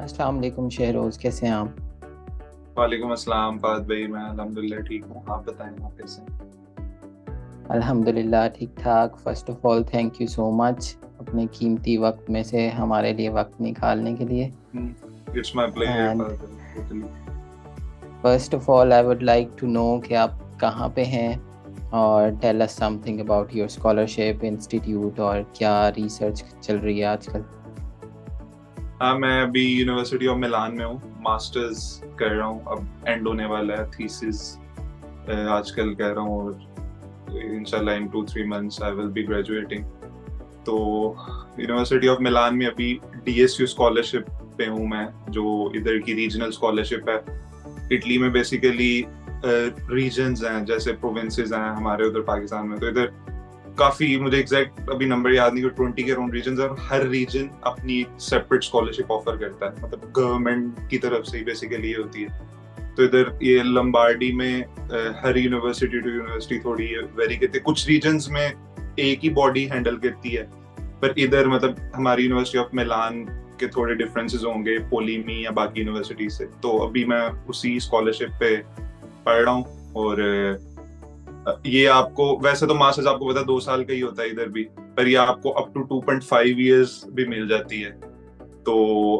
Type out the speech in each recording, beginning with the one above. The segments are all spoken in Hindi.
अस्सलाम वालेकुम शहरोज़, कैसे हैं आप? वालेकुम अस्सलाम फाद भाई। मैं अल्हम्दुलिल्लाह ठीक हूँ। आप बताएं, आप कैसे हैं? अल्हम्दुलिल्लाह ठीक-ठाक। First of all thank you so much अपने कीमती वक़्त में से हमारे लिए वक़्त निकालने के लिए। इट्स माय प्लेजर एंड फाद भाई, totally. First of all I would like to know कि आप कहाँ पे हैं और tell us something about your scholarship, institute और क्या रिसर्च चल रही है आजकल? हाँ, मैं अभी यूनिवर्सिटी ऑफ मिलान में हूँ, मास्टर्स कर रहा हूँ। अब एंड होने वाला है थीसिस आजकल कर रहा हूँ, और इंशाल्लाह इन 2-3 months I will be graduating. तो यूनिवर्सिटी ऑफ मिलान में अभी डीएसयू स्कॉलरशिप पे हूँ मैं, जो इधर की रीजनल स्कॉलरशिप है। इटली में बेसिकली रीजन्स हैं, जैसे प्रोविंसेस हैं हमारे उधर पाकिस्तान में। तो इधर काफी, मुझे एग्जैक्ट अभी नंबर याद नहीं, 20 के अराउंड रीजन है, और हर रीजन अपनी सेपरेट स्कॉलरशिप ऑफर करता है, मतलब गवर्नमेंट की तरफ से ही बेसिकली ये होती है। तो इधर ये लंबार्डी में हर यूनिवर्सिटी टू यूनिवर्सिटी थोड़ी वेरी करती है। कुछ रीजन्स में एक ही बॉडी हैंडल करती है, पर इधर मतलब हमारी यूनिवर्सिटी ऑफ मिलान के थोड़े डिफरेंसेस होंगे पोलीमी या बाकी यूनिवर्सिटी से। तो अभी मैं उसी स्कॉलरशिप पे पढ़ रहा हूँ। और ये आपको, वैसे तो मास्टर्स आपको पता है 2 साल का ही होता है इधर भी, पर ये आपको अप टू 2.5 years भी मिल जाती है। तो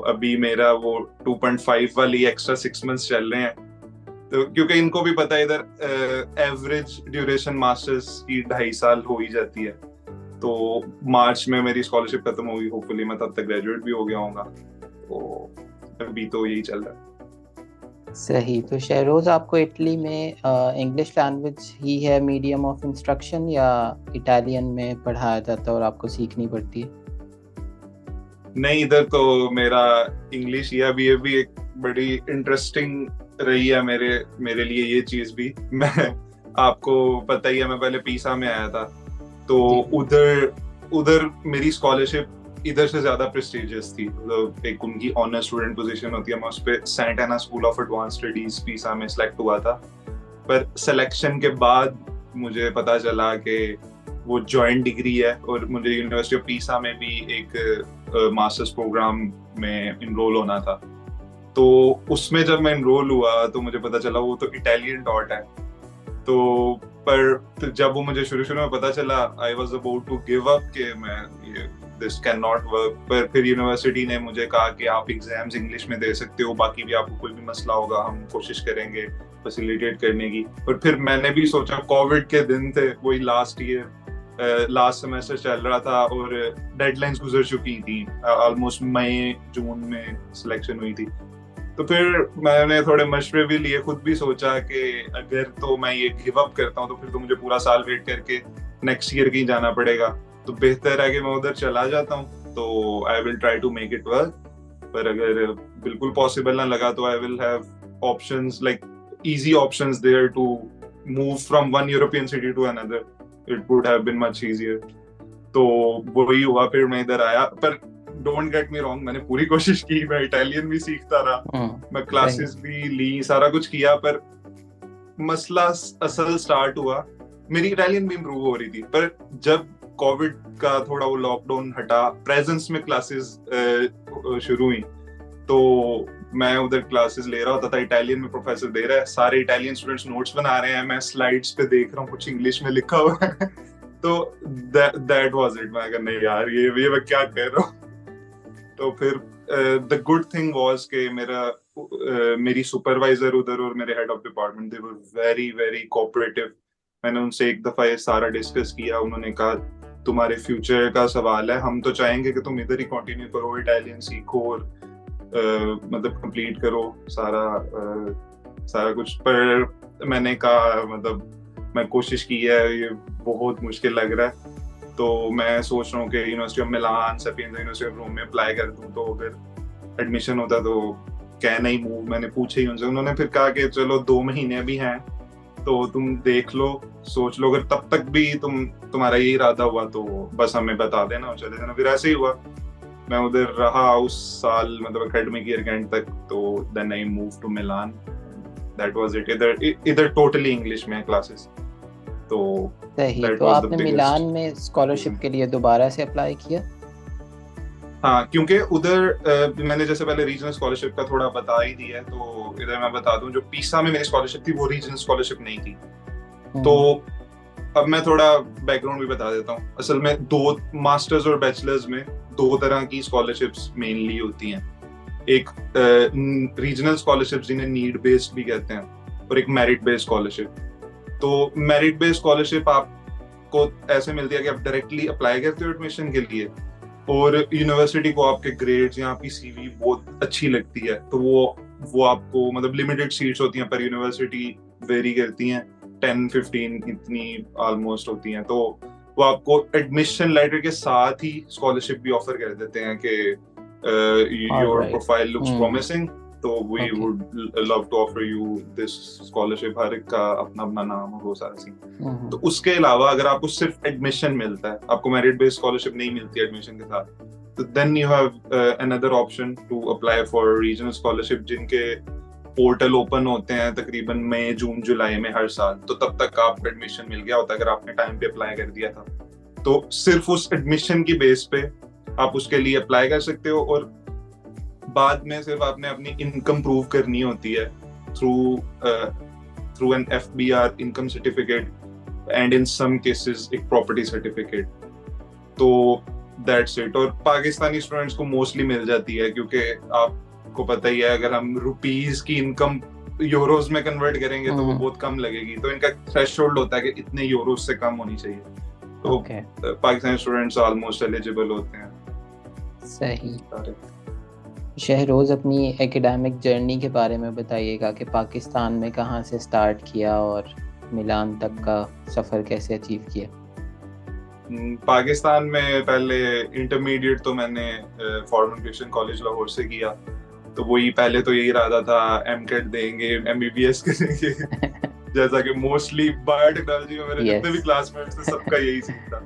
अभी मेरा वो 2.5 वाली एक्स्ट्रा 6 months चल रहे हैं। तो क्योंकि इनको भी पता है इधर एवरेज ड्यूरेशन मास्टर्स की 2.5 साल हो ही जाती है। तो मार्च में मेरी स्कॉलरशिप खत्म होगी, होपफुली मैं तब तक ग्रेजुएट भी हो गया होऊंगा। तो अभी तो यही चल रहा है। सही। तो शहरोज़, आपको इटली में इंग्लिश लैंग्वेज ही है मीडियम ऑफ इंस्ट्रक्शन या इटालियन में पढ़ाया जाता है और आपको सीखनी पड़ती है? नहीं, इधर तो मेरा इंग्लिश, या भी ये भी एक बड़ी इंटरेस्टिंग रही है मेरे मेरे लिए ये चीज भी। मैं, आपको पता ही है, मैं पहले पीसा में आया था। तो जी। उधर उधर मेरी स्कॉलरशिप इधर से ज्यादा प्रेस्टिजियस थी। मतलब एक उनकी ऑनर स्टूडेंट पोजीशन होती है, मैं उस पे Saint Anna School of Advance Studies Pisa में सिलेक्ट हुआ था। पर सिलेक्शन के बाद मुझे पता चला कि वो जॉइंट डिग्री है, और मुझे यूनिवर्सिटी ऑफ पीसा में भी एक मास्टर्स प्रोग्राम में इनरोल होना था। तो उसमें जब मैं इनरोल हुआ तो मुझे पता चला वो तो इटालियन डॉट है। तो पर तो जब वो मुझे शुरू शुरू में पता चला, I was about to give up कि मैं ये दिस कैन नॉट वर्क। पर फिर यूनिवर्सिटी ने मुझे कहा कि आप एग्जाम्स इंग्लिश में दे सकते हो, बाकी भी आपको कोई भी मसला होगा हम कोशिश करेंगे फैसिलिटेट करने की। और फिर मैंने भी सोचा, कोविड के दिन थे, वही लास्ट ईयर, लास्ट सेमेस्टर चल रहा था, और डेडलाइंस गुजर चुकी थी, ऑलमोस्ट मई जून में सिलेक्शन हुई थी। तो फिर मैंने थोड़े मशवरे भी लिए, खुद भी सोचा कि अगर तो मैं ये गिव अप करता हूँ तो फिर तो मुझे पूरा साल वेट करके नेक्स्ट ईयर कहीं जाना पड़ेगा। तो बेहतर है कि मैं उधर चला जाता हूँ। तो I will try to make it work. पर अगर बिल्कुल पॉसिबल ना लगा तो I will have options, like easy options there to move from one European city to another. It would have been much easier. तो वही हुआ, फिर मैं इधर आया। पर डोंट गेट मी रॉन्ग, मैंने पूरी कोशिश की, मैं इटालियन भी सीखता रहा, मैं सही। क्लासेस भी ली, सारा कुछ किया। पर मसला असल स्टार्ट हुआ, मेरी इटालियन भी इम्प्रूव हो रही थी, पर जब कोविड का थोड़ा वो लॉकडाउन हटा, प्रेजेंस में क्लासेस शुरू हुई, तो मैं उधर क्लासेस ले रहा होता था, इटालियन में प्रोफेसर दे रहा है, सारे इटालियन स्टूडेंट्स नोट्स बना रहे हैं, मैं स्लाइड्स पे देख रहा हूँ कुछ इंग्लिश में लिखा हुआ है। तो दैट वाज इट। मैं नहीं यार, ये मैं क्या कर रहा हूँ। तो फिर द गुड थिंग वाज कि मेरी सुपरवाइजर उधर और मेरे head of department, they were very very cooperative. मैंने उनसे एक दफा ये सारा डिस्कस किया, उन्होंने कहा तुम्हारे फ्यूचर का सवाल है, हम तो चाहेंगे कि तुम इधर ही कंटिन्यू करो, इटालियन सीखो और मतलब कंप्लीट करो सारा कुछ। पर मैंने कहा, मतलब मैं कोशिश की है, ये बहुत मुश्किल लग रहा है। तो मैं सोच रहा हूँ कि university of Milan, Sapienza university of Rome में अप्लाई कर दूँ, तो अगर एडमिशन होता तो कहना ही मूव। मैंने पूछे ही उनसे, उन्होंने फिर कहा कि चलो 2 महीने भी हैं तो तुम देख लो, सोच लो, अगर तब तक भी तुम्हारा यही इरादा हुआ तो बस हमें बता देना और चले जाना। फिर ऐसे ही हुआ, मैं उधर रहा उस साल, मतलब एकेडमिक ईयर के एंड तक। तो then I move to Milan, that was it. इधर इधर टोटली इंग्लिश में क्लासेस। तो सही। दैट तो वाज द आपने मिलान बिगेस्ट में स्कॉलरशिप रीजन। के लिए दोबारा से अप्लाई किया? हाँ, क्योंकि उधर मैंने जैसे पहले रीजनल स्कॉलरशिप का थोड़ा बता ही दिया है, तो इधर मैं बता दूं, जो पीसा में मेरी स्कॉलरशिप थी वो रीजनल स्कॉलरशिप नहीं थी। तो अब मैं थोड़ा बैकग्राउंड भी बता देता हूँ। असल में दो मास्टर्स और बैचलर्स में दो तरह की स्कॉलरशिप्स मेनली होती हैं। एक रीजनल स्कॉलरशिप जिन्हें नीड बेस्ड भी कहते हैं, और एक मेरिट बेस्ड स्कॉलरशिप। तो मेरिट बेस्ड स्कॉलरशिप आपको ऐसे मिलती है कि आप डायरेक्टली अप्लाई करते हो एडमिशन के लिए, और यूनिवर्सिटी को आपके ग्रेड्स या आपकी सीवी बहुत अच्छी लगती है, तो वो आपको मतलब लिमिटेड सीट्स होती हैं पर यूनिवर्सिटी वेरी करती हैं, 10-15 इतनी ऑलमोस्ट होती हैं। तो वो आपको एडमिशन लेटर के साथ ही स्कॉलरशिप भी ऑफर कर देते हैं कि योर प्रोफाइल लुक्स प्रॉमिसिंग, तो we would love to offer you this scholarship. हर एक का अपना अपना नाम और वो सारा सीन। तो उसके अलावा अगर आपको सिर्फ एडमिशन मिलता है, आपको मेरिट बेस्ड स्कॉलरशिप नहीं मिलती एडमिशन के साथ, तो then you have another option to apply for regional scholarship, जिनके पोर्टल ओपन होते हैं तकरीबन मई, जून, जुलाई में हर साल। तो तब तक आपको एडमिशन मिल गया होता है अगर आपने टाइम पे अप्लाई कर दिया था। तो सिर्फ उस एडमिशन की बेस पे आप उसके लिए अप्लाई कर सकते हो, और बाद में सिर्फ आपने अपनी इनकम प्रूव करनी होती है through an FBR income certificate, and in some cases एक प्रॉपर्टी सर्टिफिकेट। तो दैट्स इट। और पाकिस्तानी स्टूडेंट्स को मोस्टली मिल जाती है, क्योंकि आपको पता ही है अगर हम रुपीस की इनकम यूरोज में कन्वर्ट करेंगे तो वो बहुत कम लगेगी। तो इनका थ्रेशोल्ड होता है कि इतने यूरोज से कम होनी चाहिए। तो पाकिस्तानी स्टूडेंट्स ऑलमोस्ट एलिजिबल होते हैं। सही। शहरोज, अपनी एकेडमिक जर्नी के बारे में बताइएगा कि पाकिस्तान में कहाँ से स्टार्ट किया और मिलान तक का सफ़र कैसे अचीव किया। पाकिस्तान में पहले इंटरमीडिएट तो मैंने फॉर्मल क्रिश्चियन कॉलेज लाहौर से किया। तो वही पहले तो यही इरादा था MCAT देंगे, MBBS करेंगे जैसा कि मोस्टली बायोटेक्नोलॉजी में मेरे जितने भी क्लासमेट्स थे सबका यही सीन था।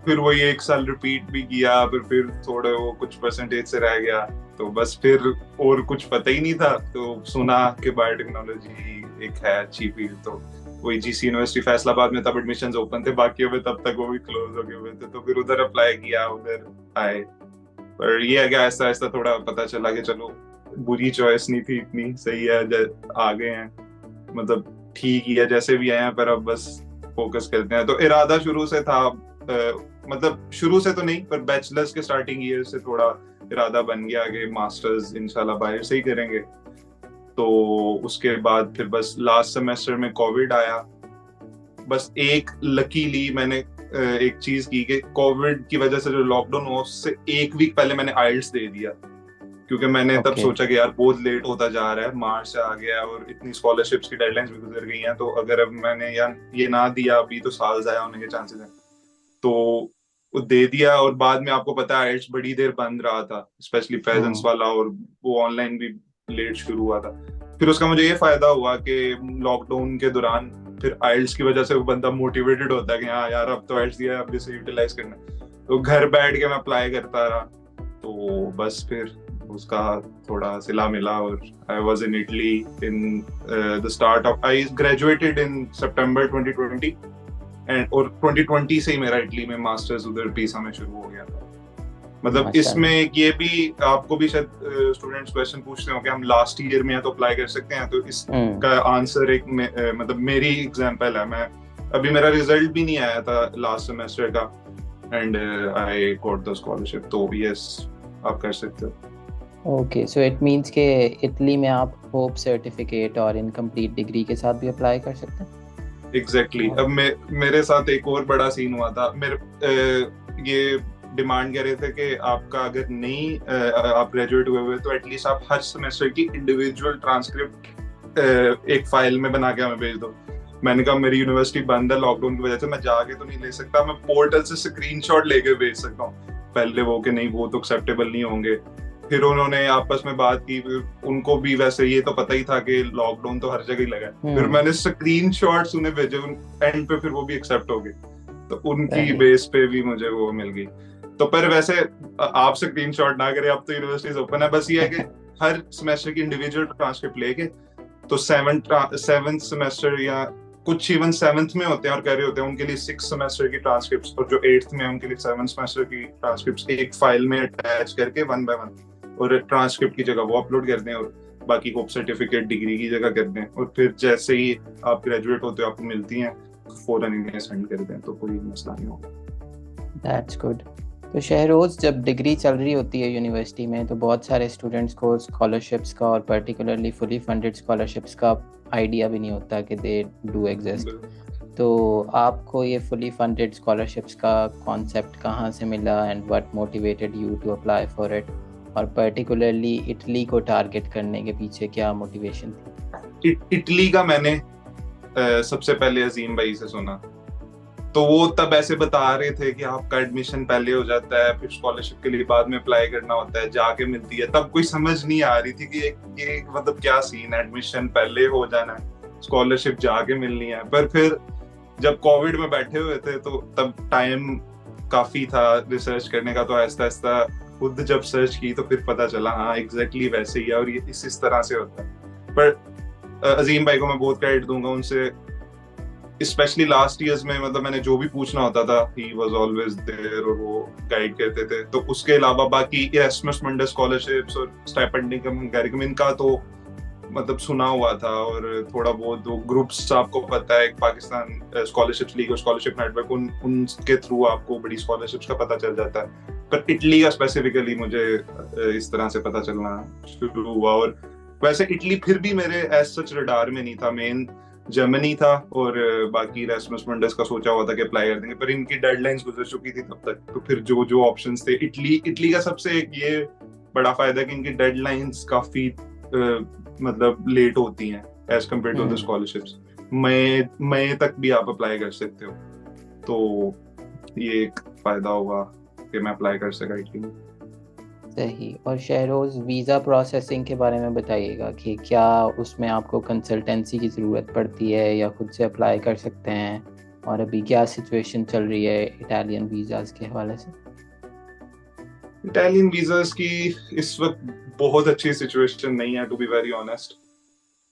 फिर वही एक साल रिपीट भी किया, फिर थोड़े वो कुछ परसेंटेज से रह गया, तो बस फिर और कुछ पता ही नहीं था। तो सुना कि बायोटेक्नोलॉजी एक है अच्छी फील्ड, तो वही GC यूनिवर्सिटी फैसलाबाद में तब एडमिशंस ओपन थे, बाकी में तब तक वो भी क्लोज हो गए हुए थे। तो फिर उधर अप्लाई किया, उधर आए। पर ये है कि ऐसा ऐसा थोड़ा पता चला कि चलो बुरी चॉइस नहीं थी, इतनी सही है, आ गए हैं, मतलब ठीक ही है जैसे भी आए हैं, पर अब बस फोकस करते हैं। तो इरादा शुरू से था, मतलब शुरू से तो नहीं, पर बैचलर्स के स्टार्टिंग ईयर से थोड़ा इरादा बन गया कि मास्टर्स इंशाल्लाह बाहर से ही करेंगे। तो उसके बाद फिर बस लास्ट सेमेस्टर में कोविड आया। बस एक लकीली मैंने एक चीज की कि कोविड की वजह से जो लॉकडाउन हुआ उससे एक वीक पहले मैंने आइल्स दे दिया, क्योंकि मैंने तब सोचा कि यार बहुत लेट होता जा रहा है, मार्च से आ गया और इतनी स्कॉलरशिप्स की डेडलाइंस भी गुजर गई हैं, तो अगर अब मैंने यार ये ना दिया अभी तो साल जाया होने के चांसेस हैं। तो वो दे दिया, और बाद में आपको पता है आइल्स बड़ी देर बंद रहा था, स्पेशली प्रेजेंस वाला, और वो ऑनलाइन भी लेट शुरू हुआ था। फिर उसका मुझे ये फायदा हुआ कि लॉकडाउन के दौरान फिर आइल्स की वजह से वो बंदा मोटिवेटेड होता है कि हाँ यार अब तो आइल्स दिया, अब इसे यूटिलाइज करना। तो घर बैठ के मैं अप्लाई करता रहा, तो बस फिर उसका थोड़ा सिला मिला, और I was in Italy in the start of, I graduated in September 2020, and और 2020 से ही मेरा इटली में मास्टर्स उधर पीसा में शुरू हो गया था। मतलब इसमें ये भी आपको भी शायद स्टूडेंट्स क्वेश्चन पूछते हो कि हम लास्ट ईयर में हैं तो अप्लाई कर सकते हैं, तो इसका आंसर एक मतलब मेरी एग्जांपल है। मैं अभी मेरा रिजल्ट भी नहीं आया था लास्ट सेमेस्टर का, and I got the scholarship, तो यस आप कर सकते हो। ओके, सो इट मींस के इटली में आप होप सर्टिफिकेट और इनकम्प्लीट डिग्री के साथ भी अप्लाई कर सकते हैं। एग्जैक्टली। अब मेरे साथ एक और बड़ा सीन हुआ था। ये डिमांड कर रहे थे कि आपका अगर नहीं आप ग्रेजुएट हुए तो एटलीस्ट आप हर सेमेस्टर की इंडिविजुअल ट्रांसक्रिप्ट एक फाइल में बना के हमें भेज दो। मैंने कहा मेरी यूनिवर्सिटी बंद है लॉकडाउन की वजह से, मैं जाके तो नहीं ले सकता, मैं पोर्टल से स्क्रीनशॉट लेके भेज सकता हूँ। पहले वो कि नहीं वो तो एक्सेप्टेबल नहीं होंगे। फिर उन्होंने आपस में बात की, उनको भी वैसे ये तो पता ही था कि लॉकडाउन तो हर जगह ही लगा है। फिर मैंने स्क्रीनशॉट्स उन्हें भेजे, एंड पे फिर वो भी एक्सेप्ट हो गए, तो उनकी बेस पे भी मुझे वो मिल गई। तो पर वैसे आप स्क्रीनशॉट ना करें, अब तो यूनिवर्सिटीज ओपन है, बस ये है कि हर सेमेस्टर की इंडिविजुअल ट्रांसक्रिप्ट लेके तो 7th सेमेस्टर या कुछ इवन 7th में होते हैं और कह रहे होते हैं उनके लिए 6 सेमेस्टर की ट्रांसक्रिप्ट्स, और जो 8th में है उनके लिए 7 सेमेस्टर की ट्रांसक्रिप्ट्स एक फाइल में अटैच करके 1 बाय 1, और ट्रांसक्रिप्ट की जगह वो अपलोड कर दें और बाकी होप सर्टिफिकेट डिग्री की जगह कर दें, और फिर जैसे ही आप ग्रेजुएट होते हो आपको मिलती हैं फौरन इन्हें सेंड कर दें, तो कोई मसला नहीं होगा। That's good. तो शहरोज, जब डिग्री चल रही होती है यूनिवर्सिटी में तो बहुत सारे स्टूडेंट्स को स्कॉलरशिप्स का और पर्टिकुलरली फुली फंडेड स्कॉलरशिप्स का आइडिया भी नहीं होता कि दे डू एग्जिस्ट। तो आपको ये फुली फंडेड स्कॉलरशिप्स का कॉन्सेप्ट कहाँ से मिला and what motivated you to apply for it, और पर्टिकुलरली इटली को टारगेट करने के पीछे क्या मोटिवेशन थी? इटली का मैंने सबसे पहले अजीम भाई से सुना, तो वो तब ऐसे बता रहे थे कि आपका एडमिशन पहले हो जाता है, फिर स्कॉलरशिप के लिए बाद में अप्लाई करना होता है, जाके मिलती है। तब कोई समझ नहीं आ रही थी कि ये मतलब क्या सीन है, एडमिशन पहले हो जाना है, स्कॉलरशिप जाके मिलनी है। पर फिर जब कोविड में बैठे हुए थे तो तब टाइम काफी था रिसर्च करने का, तो आहिस्ता आहिस्ता खुद जब सर्च की तो फिर पता चला हाँ एग्जैक्टली वैसे ही है और ये इस तरह से होता है। पर अजीम भाई को मैं बहुत क्रेडिट दूंगा, उनसे स्पेशली लास्ट ईयर्स में मतलब मैंने जो भी पूछना होता था ही वाज ऑलवेज देयर और वो गाइड करते थे। तो उसके अलावा बाकी इरेस्मस मंडस स्कॉलरशिप्स और स्टाइपेंडियम कैरिकम इनका तो मतलब सुना हुआ था, और थोड़ा बहुत दो ग्रुप्स आपको पता है, पाकिस्तान स्कॉलरशिप्स लीग और स्कॉलरशिप नेटवर्क, उनके थ्रू आपको बड़ी स्कॉलरशिप्स का पता चल जाता है। पर इटली का स्पेसिफिकली मुझे इस तरह से पता चलना शुरू हुआ, और वैसे इटली फिर भी मेरे एज सच रडार में नहीं था। मेन जर्मनी था और बाकी इरेस्मस मंडस का सोचा हुआ था कि अप्लाई कर देंगे, पर इनकी डेडलाइंस गुजर चुकी थी तब तक। तो फिर जो ऑप्शंस थे, इटली का सबसे एक ये बड़ा फायदा कि इनकी डेडलाइंस काफी मतलब लेट होती हैं as compared to the scholarships. मई तक भी आप अप्लाई कर सकते हो, तो ये एक फायदा होगा कि मैं अप्लाई कर सका इटली में। सही। और शहरोज, वीज़ा प्रोसेसिंग के बारे में बताइएगा कि क्या उसमें आपको कंसल्टेंसी की ज़रूरत पड़ती है या खुद से अप्लाई कर सकते हैं, और अभी क्या सिचुएशन चल रही है इटालियन वीज़ाज़ के हवाले से? इटालियन वीज़ाज़ की इस वक्त बहुत अच्छी सिचुएशन नहीं है, टू बी वेरी ऑनेस्ट।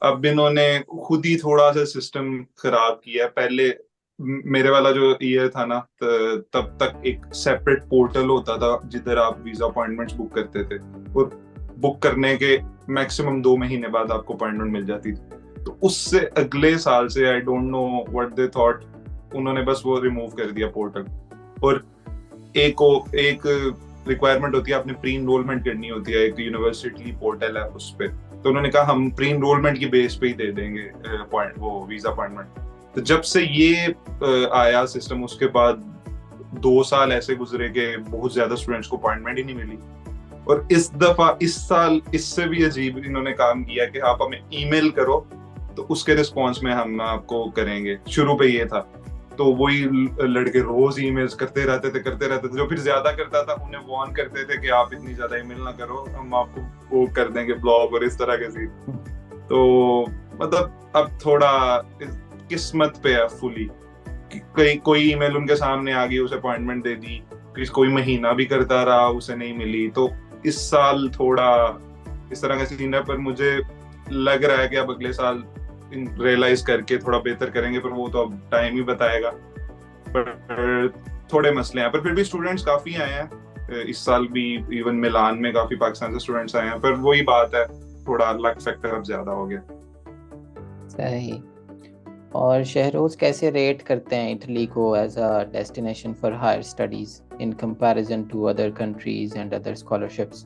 अब इन्होंने खुद ही थोड़ा सा सिस्टम खराब किया है। पहले मेरे वाला जो ईयर था ना, तब तक एक सेपरेट पोर्टल होता था जिधर आप वीजा अपॉइंटमेंट्स बुक करते थे, और बुक करने के मैक्सिमम 2 महीने बाद आपको अपॉइंटमेंट मिल जाती थी। तो उससे अगले साल से I don't know what they thought, उन्होंने बस वो रिमूव कर दिया पोर्टल। और एक रिक्वायरमेंट होती है, आपने प्री इनरोलमेंट करनी होती है, एक यूनिवर्सिटी पोर्टल है उस पे, तो उन्होंने कहा हम प्री इनरोलमेंट की बेस पे ही दे देंगे वो वीजा अपॉइंटमेंट। तो जब से ये आया सिस्टम, उसके बाद 2 साल ऐसे गुजरे कि बहुत ज्यादा स्टूडेंट्स को अपॉइंटमेंट ही नहीं मिली। और इस साल इससे भी अजीब इन्होंने काम किया कि आप हमें ईमेल करो तो उसके रिस्पॉन्स में हम आपको करेंगे। शुरू पे ये था, तो वही लड़के रोज ईमेल्स करते रहते थे। जो फिर ज्यादा करता था उन्हें वार्न करते थे कि आप इतनी ज्यादा ईमेल ना करो, हम आपको वो कर देंगे ब्लॉक और इस तरह के चीज। तो मतलब अब थोड़ा किस्मत पे है फुली, कोई ईमेल उनके सामने आ गई, उसे अपॉइंटमेंट दे दी, कोई महीना भी करता रहा उसे नहीं मिली। तो इस साल थोड़ा इस तरह का सीन है, पर मुझे लग रहा है कि अब अगले साल रियलाइज करके थोड़ा बेहतर करेंगे, पर वो तो अब टाइम ही बताएगा। पर थोड़े मसले हैं, पर फिर भी स्टूडेंट्स काफी आए हैं इस साल भी, इवन मिलान में काफी पाकिस्तान से स्टूडेंट्स आए हैं। पर वही बात है, थोड़ा लक फैक्टर अब ज्यादा हो गया। सही। और शहरोज, कैसे रेट करते हैं इटली को as a destination for higher studies in comparison to other countries and other scholarships?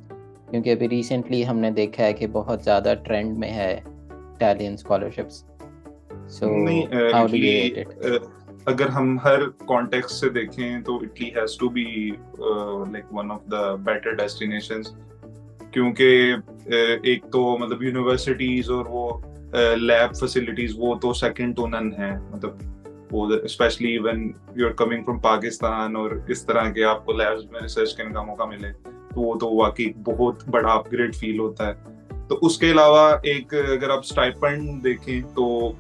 क्योंकि अभी रिसेंटली हमने देखा है कि बहुत ज़्यादा ट्रेंड में है Italian scholarships. So how do you rate it? अगर हम हर कॉन्टेक्स्ट से देखें तो Italy has to be like one of the better destinations, क्योंकि एक तो मतलब यूनिवर्सिटीज और वो लैब फैसिलिटीज वो तो सेकंड टू नन है। मतलब वो specially when you are coming from Pakistan और इस तरह के आपको लैब्स में रिसर्च करने का मौका मिले, तो वो तो वाकई बहुत बड़ा अपग्रेड फील होता है। तो उसके अलावा एक अगर आप स्टाइपेंड देखें तो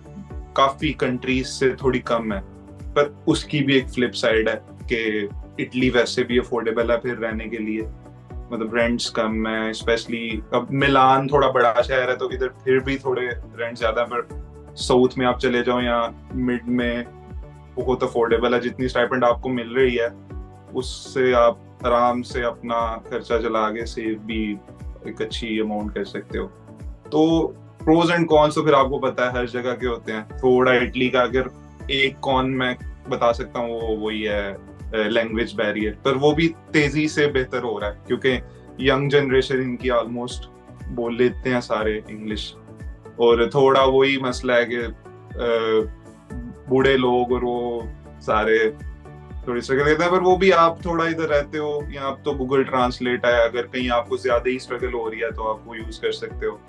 काफी कंट्रीज से थोड़ी कम है, पर उसकी भी एक फ्लिप साइड है कि इटली वैसे भी अफोर्डेबल है फिर रहने के लिए, मतलब रेंट्स कम है। स्पेशली अब मिलान थोड़ा बड़ा शहर है तो इधर फिर भी थोड़े रेंट ज्यादा, पर साउथ में आप चले जाओ या मिड में बहुत अफोर्डेबल है, जितनी स्टाइपेंड आपको मिल रही है उससे आप आराम से अपना खर्चा चला के सेव भी एक अच्छी अमाउंट कर सकते हो। तो प्रोज एंड कॉन्स तो फिर आपको पता है हर जगह के होते हैं। थोड़ा इटली का अगर एक कॉन मैं बता सकता हूँ वो वही है लैंग्वेज बैरियर, पर वो भी तेजी से बेहतर हो रहा है क्योंकि यंग जनरेशन इनकी ऑलमोस्ट बोल लेते हैं सारे इंग्लिश। और थोड़ा वही मसला है कि बूढ़े लोग और वो सारे थोड़ी स्ट्रगल करते हैं, पर वो भी आप थोड़ा इधर रहते हो या आप तो गूगल ट्रांसलेट है, अगर कहीं आपको ज्यादा ही स्ट्रगल हो रही है तो आप वो यूज कर सकते हो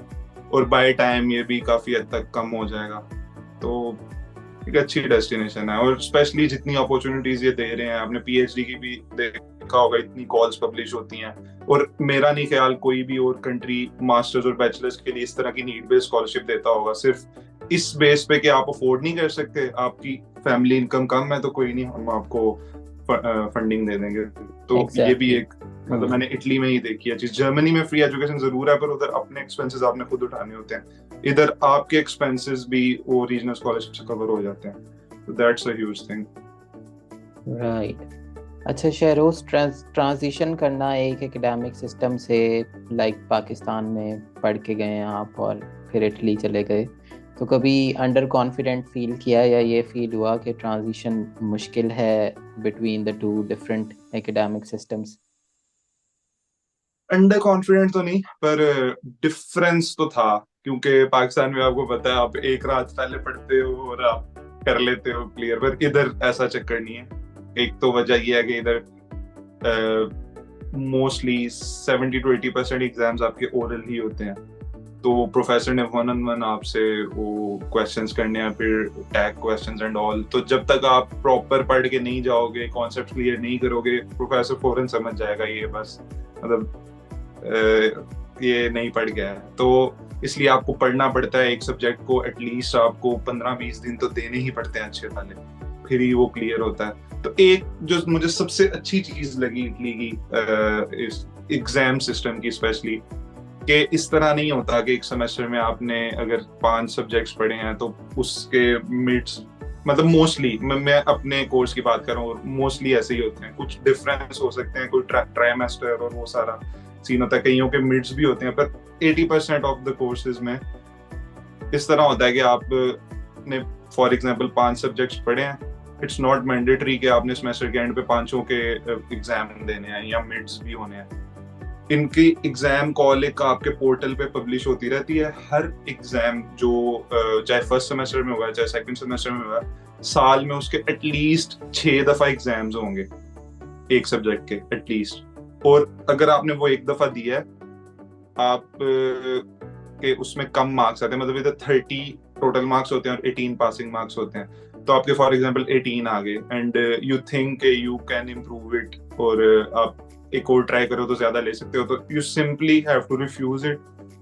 और बाय टाइम ये भी काफी हद तक कम हो जाएगा। तो एक अच्छी डेस्टिनेशन है और स्पेशली जितनी अपॉर्चुनिटीज ये दे रहे हैं, आपने पीएचडी की भी देखा होगा, इतनी कॉल्स पब्लिश होती हैं और मेरा नहीं ख्याल कोई भी और कंट्री मास्टर्स और बैचलर्स के लिए इस तरह की नीड बेस्ड स्कॉलरशिप देता होगा। सिर्फ इस बेस पे कि आप अफोर्ड नहीं कर सकते, आपकी फैमिली इनकम कम है तो कोई नहीं, हम आपको फंडिंग दे देंगे। तो ये भी एक मतलब मैंने इटली में ही देखी है चीज। जर्मनी में फ्री एजुकेशन जरूर है पर उधर अपने एक्सपेंसेस आपने खुद उठाने होते हैं, इधर आपके एक्सपेंसेस भी वो रीजनल स्कॉलरशिप से कवर हो जाते हैं। तो that's a huge thing. Right. अच्छा शहरोज, ट्रांजिशन करना एक एकेडमिक सिस्टम से लाइक पाकिस्तान में पढ़ के गए हैं आप और फिर इटली चले गए, तो कभी अंडर कॉन्फिडेंट फील किया या ये फील हुआ कि ट्रांजिशन मुश्किल है between the two different academic systems? Under confident तो नहीं, पर डिफरेंस तो था क्योंकि पाकिस्तान में आपको पता है आप एक रात पहले पढ़ते हो और आप कर लेते हो क्लियर, पर इधर ऐसा चक्कर नहीं है। एक तो वजह यह है कि इधर मोस्टली 70-80% एग्जाम्स आपके ओरल ही होते हैं, तो प्रोफेसर ने 1-on-1 आपसे वो क्वेश्चंस करने हैं, फिर टैग क्वेश्चंस एंड ऑल। तो जब तक आप प्रॉपर पढ़ के नहीं जाओगे, कॉन्सेप्ट क्लियर नहीं करोगे, प्रोफेसर फौरन समझ जाएगा ये बस मतलब ये नहीं पढ़ गया है। तो इसलिए आपको पढ़ना पड़ता है एक सब्जेक्ट को, एटलीस्ट आपको 15-20 दिन तो देने ही पड़ते हैं अच्छे वाले, फिर ही वो क्लियर होता है। तो एक जो मुझे सबसे अच्छी चीज लगी इटली की इस एग्जाम सिस्टम की स्पेशली, कि इस तरह नहीं होता कि एक सेमेस्टर में आपने अगर 5 सब्जेक्ट्स पढ़े हैं तो उसके मिड्स, मतलब मोस्टली मैं अपने कोर्स की बात कर रहा हूँ, मोस्टली ऐसे ही होते हैं। कुछ डिफरेंस हो सकते हैं, कोई ट्राइमेस्टर और वो सारा सीन होता है, कईयों के मिड्स भी होते हैं, पर 80% ऑफ द कोर्सेज में इस तरह होता है कि आपने फॉर एग्जांपल 5 सब्जेक्ट्स पढ़े हैं, इट्स नॉट मैंडेटरी कि आपने सेमेस्टर के एंड पे 5 के एग्जाम देने हैं या मिड्स भी होने हैं। इनकी एग्जाम कॉल एक आपके पोर्टल पे पब्लिश होती रहती है। हर एग्जाम जो चाहे फर्स्ट सेमेस्टर में होगा चाहे सेकंड सेमेस्टर में होगा, साल में उसके एटलीस्ट 6 दफा एग्जाम्स होंगे एक सब्जेक्ट के एटलीस्ट। और अगर आपने वो एक दफा दिया है, आप के उसमें कम मार्क्स आते हैं, मतलब इधर 30 टोटल मार्क्स होते हैं और 18 पासिंग मार्क्स होते हैं, तो आपके फॉर एग्जांपल 18 आ गए and you think you can improve it और आप एक और ट्राई करो तो ज्यादा ले सकते हो, तो you simply have to refuse it.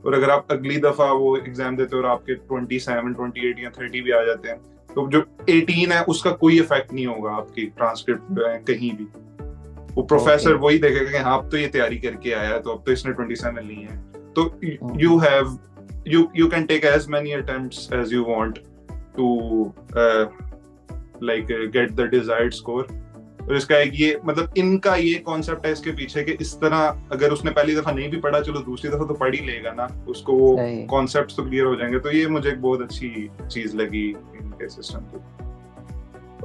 और अगर आप अगली दफा वो एग्जाम देते हो और आपके 27, 28 या 30 भी आ जाते हैं, तो जो 18 है उसका कोई इफेक्ट नहीं होगा आपकी ट्रांसक्रिप्ट कहीं भी। वो प्रोफेसर वही देखेगा कि हाँ अब तो ये तैयारी करके आया है, तो अब तो इसने 27 ली है, तो you can take as many attempts as you want to get the desired score। और इसका एक ये मतलब इनका ये कॉन्सेप्ट है इसके पीछे कि इस तरह अगर उसने पहली दफा नहीं भी पढ़ा, चलो दूसरी दफा तो पढ़ ही लेगा ना, उसको वो कॉन्सेप्ट तो क्लियर हो जाएंगे। तो ये मुझे एक बहुत अच्छी चीज लगी इनके सिस्टम की।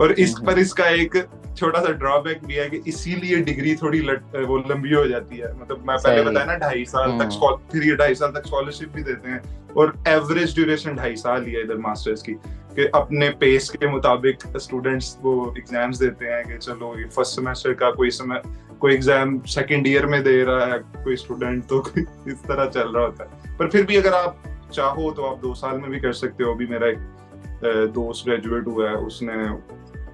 और इस पर इसका एक छोटा सा ड्रॉबैक भी है कि इसीलिए डिग्री थोड़ी वो लंबी हो जाती है। मतलब मैं पहले बताया ना 2.5 साल तक, फिर ये 2.5 साल तक स्कॉलरशिप भी देते हैं और एवरेज ड्यूरेशन 2.5 साल ही है इधर मास्टर्स की, कि अपने पेस के मुताबिक स्टूडेंट्स वो एग्जाम्स देते हैं कि चलो ये फर्स्ट सेमेस्टर का कोई एग्जाम सेकंड ईयर में दे रहा है कोई स्टूडेंट, तो इस तरह चल रहा होता है। पर फिर भी अगर आप चाहो तो आप 2 साल में भी कर सकते हो। अभी मेरा एक दोस्त ग्रेजुएट हुआ है, उसने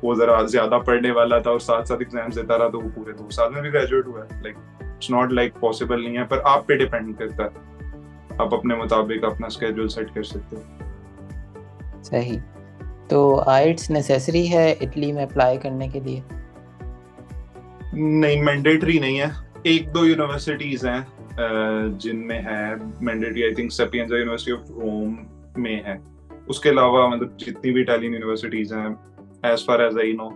वो जरा ज्यादा पढ़ने वाला था और साथ साथ एग्जाम्स देता रहा, तो वो पूरे 2 साल में भी ग्रेजुएट हुआ है। इट्स नॉट पॉसिबल नहीं है, पर आप पे डिपेंड करता है, आप अपने मुताबिक अपना स्केड्यूल सेट कर सकते हो। सही। तो आइट्स नेसेसरी है इटली में अप्लाई करने के लिए? नहीं, मैंडेटरी नहीं है। 1-2 यूनिवर्सिटीज हैं जिनमें है mandatory, I think Sapienza university of Rome में है, उसके अलावा मतलब जितनी भी इटालियन यूनिवर्सिटीज हैं, as far as I know,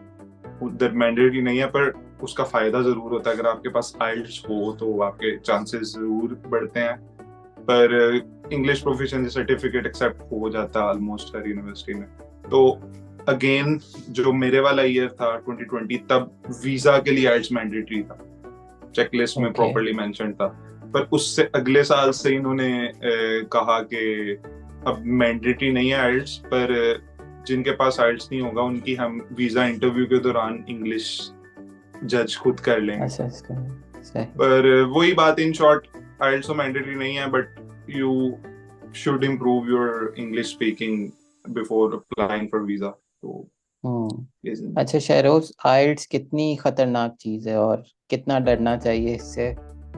उधर मैंडेटरी नहीं है, पर उसका फायदा जरूर होता है। अगर आपके पास आइल्स हो तो आपके चांसेस जरूर बढ़ते हैं। पर इंग्लिश प्रोफिशिएंसी सर्टिफिकेट एक्सेप्ट हो जाता है ऑलमोस्ट हर यूनिवर्सिटी में। तो अगेन जो मेरे वाला ईयर था 2020, तब वीजा के लिए आइल्स मैंडेटरी था, चेकलिस्ट में ओके। प्रॉपर्ली मेंशन था। पर उससे अगले साल से इन्होंने कहा कि अब मैंडेटरी नहीं है आइल्स, पर जिनके पास आइल्स नहीं होगा उनकी हम वीजा इंटरव्यू के दौरान इंग्लिश जज खुद कर लेंगे। असेस कर। सही। पर वही बात, इन शॉर्ट, आइल्स तो मैंडेटरी नहीं है, but you should improve your English speaking before applying for visa. तो अच्छा शहरोज, आइल्स कितनी खतरनाक चीज़ है और कितना डरना चाहिए इससे,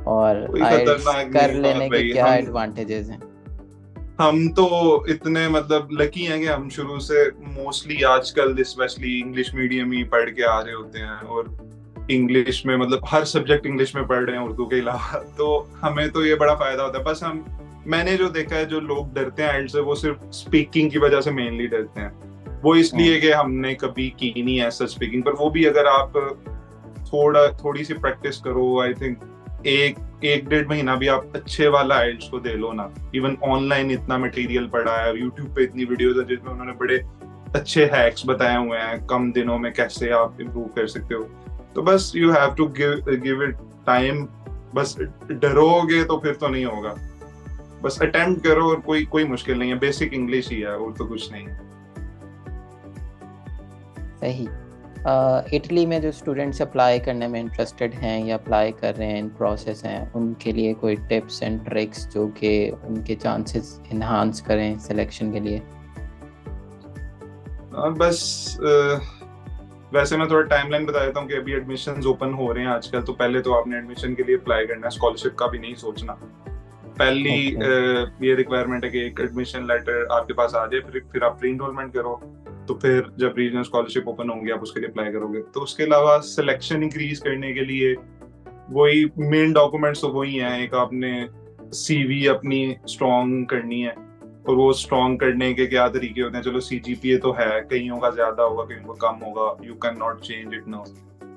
और कोई आइल्स खतरनाक कर नहीं बात लेने के भाई। क्या एडवांटेजेस हैं? हम तो इतने मतलब लकी हैं कि हम शुरू से मोस्टली आजकल स्पेशली इंग्लिश मीडियम ही पढ़ के आ रहे होते हैं, और इंग्लिश में मतलब हर सब्जेक्ट इंग्लिश में पढ़ रहे हैं उर्दू के अलावा। तो हमें तो ये बड़ा फायदा होता है। बस मैंने जो देखा है, जो लोग डरते हैं आइल्स से, वो सिर्फ स्पीकिंग की वजह से मेनली डरते हैं। वो इसलिए कि हमने कभी की नहीं है सच स्पीकिंग। पर वो भी अगर आप थोड़ी सी प्रैक्टिस करो, आई थिंक एक डेढ़ महीना भी आप अच्छे वाला आइल्स को दे लो ना। इवन ऑनलाइन इतना मटेरियल पड़ा है, यूट्यूब पे इतनी वीडियोस है जिसमें उन्होंने बड़े अच्छे हैक्स बताए हुए हैं कम दिनों में कैसे आप इम्प्रूव कर सकते हो। तो बस you have to give it time. बस डरोगे तो फिर तो नहीं होगा। बस अटेम्प्ट करो, और कोई मुश्किल नहीं है, बेसिक इंग्लिश ही है और तो कुछ नहीं है। सही। इटली में जो स्टूडेंट्स अप्लाई करने में इंटरेस्टेड हैं या अप्लाई कर रहे हैं, इन प्रोसेस हैं, उनके लिए कोई टिप्स एंड ट्रिक्स जो कि उनके चांसेस इन्हांस करें सिलेक्शन के लिए? बस वैसे मैं थोड़ा टाइमलाइन बता देता हूँ कि अभी एडमिशंस ओपन हो रहे हैं आजकल। तो पहले तो आपने एडमिशन के लिए अप्लाई करना है, स्कॉलरशिप का भी नहीं सोचना। पहली ये रिक्वायरमेंट है कि एक एडमिशन लेटर आपके पास आ जाए, फिर आप प्री इनरोलमेंट करो। तो फिर जब रीजनल स्कॉलरशिप ओपन होंगे आप उसके लिए अप्लाई करोगे। तो उसके अलावा सिलेक्शन इंक्रीज करने के लिए वही मेन डॉक्यूमेंट्स तो वही हैं। एक आपने सीवी अपनी स्ट्रॉन्ग करनी है, और वो स्ट्रॉन्ग करने के क्या तरीके होते हैं। चलो सीजीपीए तो है, कईयों का ज्यादा होगा, कईयों का कम होगा, you can not change it now.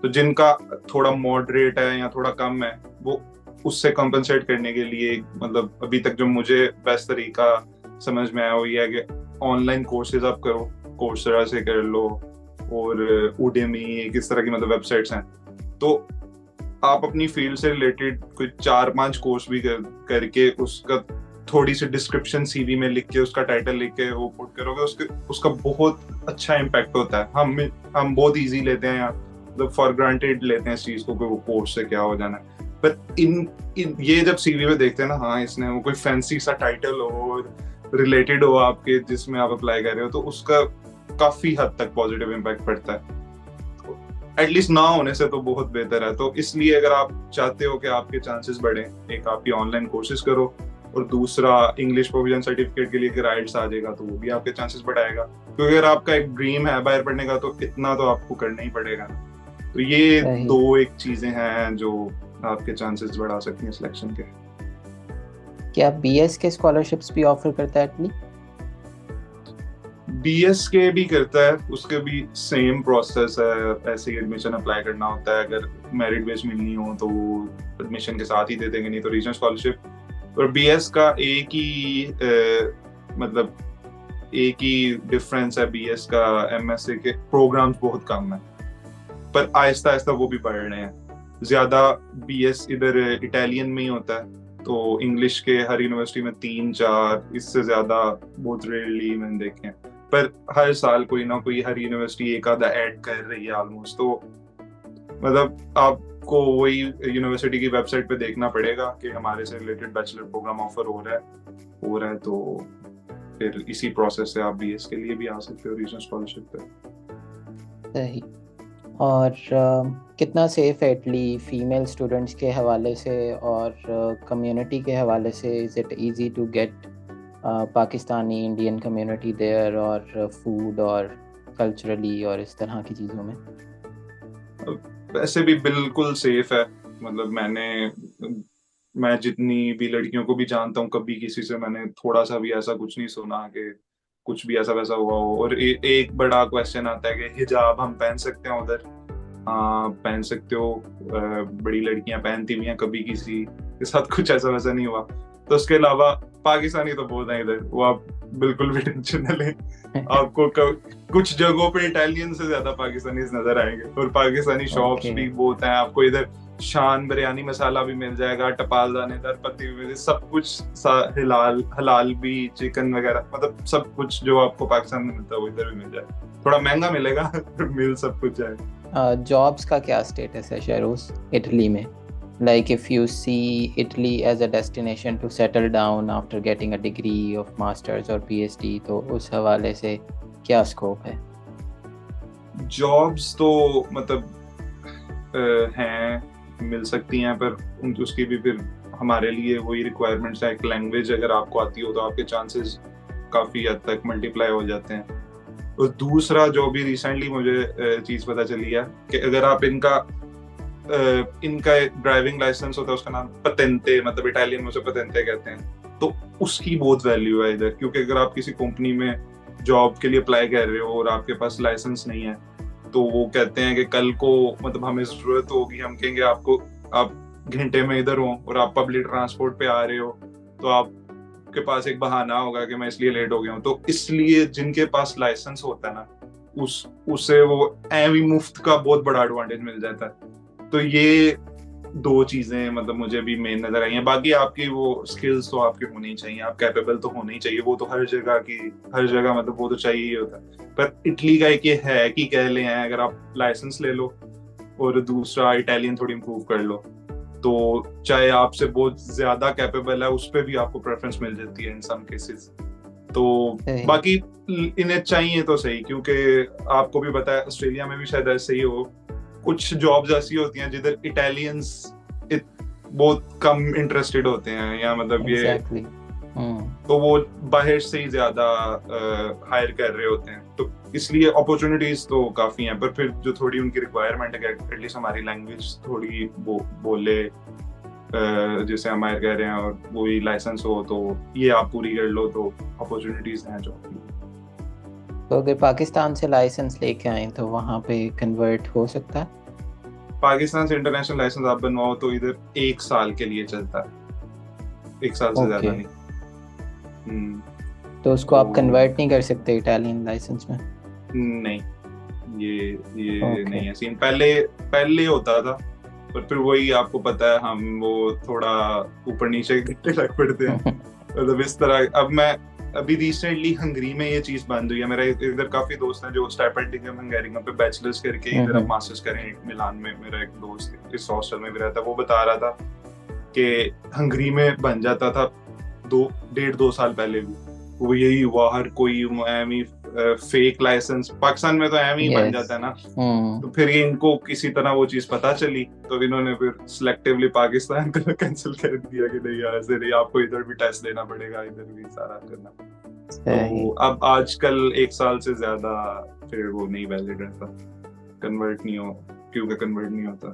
तो जिनका थोड़ा मॉडरेट है या थोड़ा कम है, वो उससे कंपनसेट करने के लिए मतलब अभी तक जो मुझे बेस्ट तरीका समझ में आया वो ये है कि ऑनलाइन कोर्सेज आप करो, कोर्सेरा से कर लो, और उडेमी, किस तरह की मतलब वेबसाइट्स हैं। तो आप अपनी फील्ड से रिलेटेड कोई 4-5 कोर्स भी करके उसका थोड़ी सी डिस्क्रिप्शन सीवी में लिख के, उसका टाइटल लिख के वो पुट करोगे, उसका बहुत अच्छा इम्पैक्ट होता है। हम बहुत इजी लेते हैं, मतलब फॉर ग्रांटेड लेते हैं इस चीज को कि वो कोर्स से क्या हो जाना है। पर ये जब सीवी में देखते हैं ना, हाँ इसने वो कोई फैंसी सा टाइटल हो, रिलेटेड हो आपके जिसमें आप अप्लाई कर रहे हो, तो उसका काफी हद तक पॉजिटिव इम्पैक्ट पड़ता है। एटलीस्ट ना होने से तो बहुत बेहतर है। तो इसलिए अगर आप चाहते हो कि आपके चांसेस बढ़े, एक आपकी ऑनलाइन कोर्सेज करो, और दूसरा इंग्लिश प्रोविजन सर्टिफिकेट के लिए अगर आइल्स आ जाएगा तो वो भी आपके चांसेस बढ़ाएगा। क्योंकि अगर आपका एक ड्रीम है बाहर पढ़ने का, तो इतना तो आपको करना ही पड़ेगा। तो ये दो एक चीजें हैं जो आपके चांसेस बढ़ा सकती हैं सिलेक्शन के। क्या बीएस के स्कॉलरशिप्स भी ऑफर करता है इटली? बीएस के भी करता है, उसके भी सेम प्रोसेस है, ऐसे ही एडमिशन अप्लाई करना होता है। अगर मेरिट बेस मिलनी हो तो एडमिशन के साथ ही दे देंगे, नहीं तो रीजनल स्कॉलरशिप। और बीएस का मतलब एक ही डिफरेंस है बीएस का एमएससी के, प्रोग्राम्स बहुत कम है, पर आहिस्ता आहिस्ता वो भी बढ़ रहे हैं। ज्यादा बीएस इधर इटालियन में ही होता है, तो इंग्लिश के हर यूनिवर्सिटी में 3-4, इससे ज्यादा बहुत रेयरली मैंने देखे हैं। पर हर साल कोई ना कोई हर यूनिवर्सिटी एक आधा ऐड कर रही है ऑलमोस्ट। तो मतलब आपको वही यूनिवर्सिटी की वेबसाइट पे देखना पड़ेगा कि हमारे से रिलेटेड बैचलर प्रोग्राम ऑफर हो रहा है, तो फिर इसी प्रोसेस से आप बीएस के लिए भी आ सकते हो रीजनल स्कॉलरशिप पे। सही। और कितना सेफ है इटली फीमेल स्टूडेंट्स के हवाले से और कम्युनिटी के हवाले से? Is it easy to get Pakistani Indian community there, और फूड और कल्चरली और इस तरह की चीज़ों में? वैसे भी बिल्कुल सेफ है। मतलब मैं जितनी भी लड़कियों को भी जानता हूँ, कभी किसी से मैंने थोड़ा सा भी ऐसा कुछ नहीं सुना कि कुछ भी ऐसा वैसा हुआ हो। और एक बड़ा क्वेश्चन आता है कि हिजाब हम पहन सकते हैं उधर? हाँ पहन सकते हो, बड़ी लड़कियां पहनती भी हैं, कभी किसी के साथ कुछ ऐसा वैसा नहीं हुआ। तो उसके अलावा पाकिस्तानी तो बहुत है इधर, वो आप बिल्कुल भी टेंशन न लें। आपको कुछ जगहों पे इटालियन से ज्यादा पाकिस्तानी नजर आएंगे, और पाकिस्तानी शॉप्स ओके। भी बहुत हैं। आपको इधर शान बिरयानी मसाला भी मिल जाएगा, टपाल दानेदार पत्ती भी, सब कुछ हलाल हलाल भी, चिकन वगैरह, मतलब सब कुछ जो आपको पाकिस्तान में मिलता है वो इधर भी मिल जाए। थोड़ा महंगा मिलेगा मिल सब कुछ जाए। जॉब्स का क्या स्टेटस है शेरोज इटली में? Like if you see Italy as a destination to settle down after getting a degree of masters or PhD, तो उस हवाले से क्या स्कोप है? जॉब्स तो मतलब हैं, मिल सकती हैं, पर उसकी भी फिर हमारे लिए वही रिक्वायरमेंट्स है। एक लैंग्वेज अगर आपको आती हो तो आपके चांसेस काफ़ी हद तक मल्टीप्लाई हो जाते हैं। और दूसरा जो भी रिसेंटली मुझे चीज़ पता चली है कि अगर आप इनका ड्राइविंग लाइसेंस होता है, उसका नाम पतेंते, मतलब इटालियन में उसे पतेंते कहते हैं, तो उसकी बहुत वैल्यू है इधर। क्योंकि अगर आप किसी कंपनी में जॉब के लिए अप्लाई कर रहे हो और आपके पास लाइसेंस नहीं है, तो वो कहते हैं कि कल को मतलब हमें जरूरत होगी, हम कहेंगे आपको, आप घंटे में इधर हो और आप पब्लिक ट्रांसपोर्ट पे आ रहे हो, तो आपके पास एक बहाना होगा कि मैं इसलिए लेट हो गया हूँ। तो इसलिए जिनके पास लाइसेंस होता है ना, उससे वो एवी मुफ्त का बहुत बड़ा एडवांटेज मिल जाता है। तो ये दो चीजें मतलब मुझे भी मेन नजर आई हैं। बाकी आपकी वो स्किल्स तो आपके होनी ही चाहिए, आप कैपेबल तो होने ही चाहिए, वो तो हर जगह मतलब वो तो चाहिए ही होता है। पर इटली का एक ये है कि कह ले हैं, अगर आप लाइसेंस ले लो और दूसरा इटालियन थोड़ी इम्प्रूव कर लो, तो चाहे आपसे बहुत ज्यादा कैपेबल है, उस पर भी आपको प्रेफरेंस मिल जाती है इन सम केसेस। तो बाकी इन्हें चाहिए तो सही, क्योंकि आपको भी पता है ऑस्ट्रेलिया में भी शायद ऐसे ही हो, कुछ जॉब्स ऐसी होती हैं जिधर इटालियंस बहुत कम इंटरेस्टेड होते हैं, या मतलब exactly. तो वो बाहर से ही ज्यादा हायर कर रहे होते हैं। तो इसलिए अपॉर्चुनिटीज तो काफी हैं, पर फिर जो थोड़ी उनकी रिक्वायरमेंट है कि एटलीस्ट हमारी लैंग्वेज थोड़ी बोले जैसे हम हायर कर रहे हैं, और वही लाइसेंस हो, तो ये आप पूरी कर लो तो अपॉर्चुनिटीज हैं जॉब की। तो अगर पाकिस्तान से लाइसेंस लेके आए तो वहाँ पे कन्वर्ट हो सकता है? पाकिस्तान से इंटरनेशनल लाइसेंस आप बनवाओ तो इधर 1 साल के लिए चलता है, 1 साल से ज्यादा नहीं। तो उसको आप कन्वर्ट नहीं कर सकते इटालियन लाइसेंस में? नहीं, ये नहीं है सीन। पहले होता था, पर फिर वही आपको पता है, हम वो थोड़ा ऊपर नीचे लग पड़ते हैं मतलब इस तरह। अब मैं अभी रिसेंटली हंगरी में ये चीज बंद हुई है। मेरा इधर काफी दोस्त हैं जो स्टाइपेंडियम हंगेरियम पे बैचलर्स करके इधर अब मास्टर्स करें मिलान में। मेरा एक दोस्त इस हॉस्टल में भी रहता है, वो बता रहा था कि हंगरी में बन जाता था 1.5-2 साल पहले भी। वो यही हुआ, हर कोई एमी फेक लाइसेंस, पाकिस्तान में तो एमी बन जाता है ना। तो फिर इनको किसी तरह वो चीज पता चली, तो इन्होंने फिर सिलेक्टिवली पाकिस्तान को कैंसिल कर दिया कि नहीं यार ऐसे नहीं, आपको इधर भी टेस्ट देना पड़ेगा, इधर भी सारा करना। तो अब आजकल 1 साल से ज्यादा फिर वो नहीं वैलिड रहता, कन्वर्ट नहीं होता।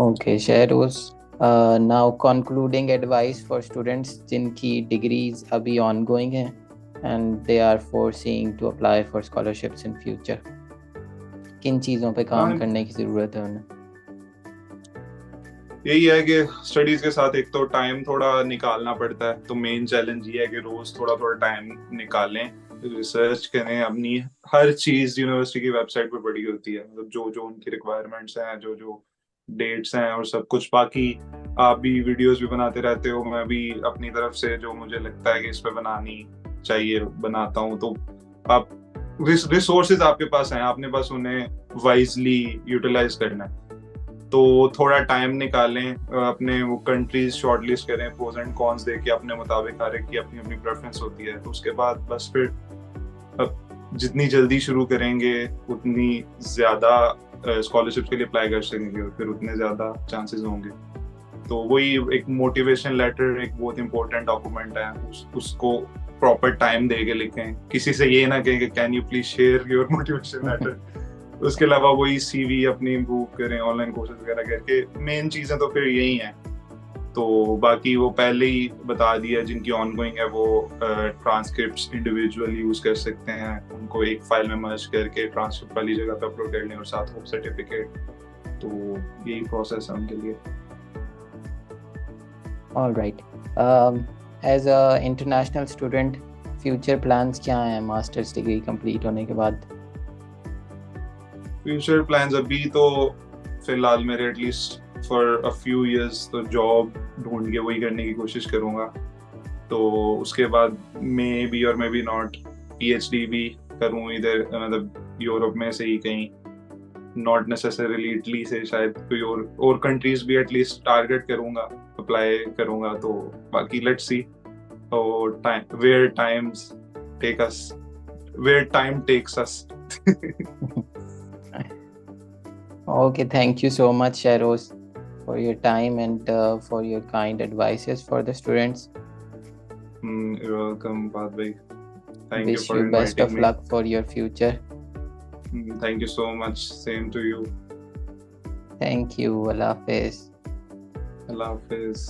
Okay Sheroz, now concluding advice for students जिनकी डिग्रीज अभी ऑनगोइंग हैं and they are foreseeing to apply for scholarships in future, किन चीजों पे काम करने की जरूरत है उन्हें? यही है कि स्टडीज के साथ एक तो टाइम थोड़ा निकालना पड़ता है। तो मेन चैलेंज ये है कि रोज थोड़ा टाइम निकालें, रिसर्च करें। अपनी हर चीज यूनिवर्सिटी की वेबसाइट पे पड़ी होती है, मतलब जो उनकी रिक्वायरमेंट्स हैं, जो डेट्स हैं और सब कुछ। बाकी आप भी वीडियोस भी बनाते रहते हो, मैं भी अपनी तरफ से जो मुझे लगता है कि इस पे बनानी चाहिए बनाता हूँ। तो आप रिसोर्सेज आपके पास हैं, आपने बस उन्हें वाइजली यूटिलाइज करना है। तो थोड़ा टाइम निकालें, अपने वो कंट्रीज शॉर्टलिस्ट करें, प्रोज एंड कॉन्स देके अपने मुताबिक, हर एक की अपनी अपनी प्रेफरेंस होती है। तो उसके बाद बस फिर जितनी जल्दी शुरू करेंगे उतनी ज्यादा स्कॉलरशिप के लिए अप्लाई कर सकेंगे, और फिर उतने ज्यादा चांसेस होंगे। तो वही एक मोटिवेशन लेटर एक बहुत इंपॉर्टेंट डॉक्यूमेंट है, उसको प्रॉपर टाइम दे के लिखें। किसी से ये ना कहें कि can you please share your motivation letter. उसके अलावा वही सीवी अपनी इम्प्रूव करें, ऑनलाइन कोर्सेज वगैरह करके। मेन चीजें तो फिर यही हैं। तो बाकी वो पहले ही बता दिया, जिनकी ऑनगोइंग है वो ट्रांसक्रिप्ट्स इंडिविजुअली यूज कर सकते हैं, उनको एक फाइल में मर्ज करके ट्रांसक्रिप्ट वाली जगह पे अपलोड कर लें और साथ होप सर्टिफिकेट। तो यही प्रोसेस है उनके लिए। All right, as a international student future plans क्या हैं मास्टर्स डिग्री कंप्लीट होने के बाद? फ्यूचर प्लान्स अभी तो फिलहाल मेरे at least for a few years तो जॉब ढूंढ के वही करने की कोशिश करूँगा। तो उसके बाद मे बी और मे बी नॉट पीएचडी भी करूँ इधर, मतलब यूरोप में से ही कहीं, नॉट नेसेसरीली इटली से, शायद कोई और कंट्रीज भी एटलीस्ट टारगेट करूँगा, अप्लाई करूँगा। तो बाकी let's see where time takes us. Okay, thank you so much, Shairoz, for your time and for your kind advices for the students. You're welcome, Baad bhai. Thank you Wish for you best inviting of me. luck for your future. Thank you so much. Same to you. Thank you. Allah Hafiz. Allah Hafiz.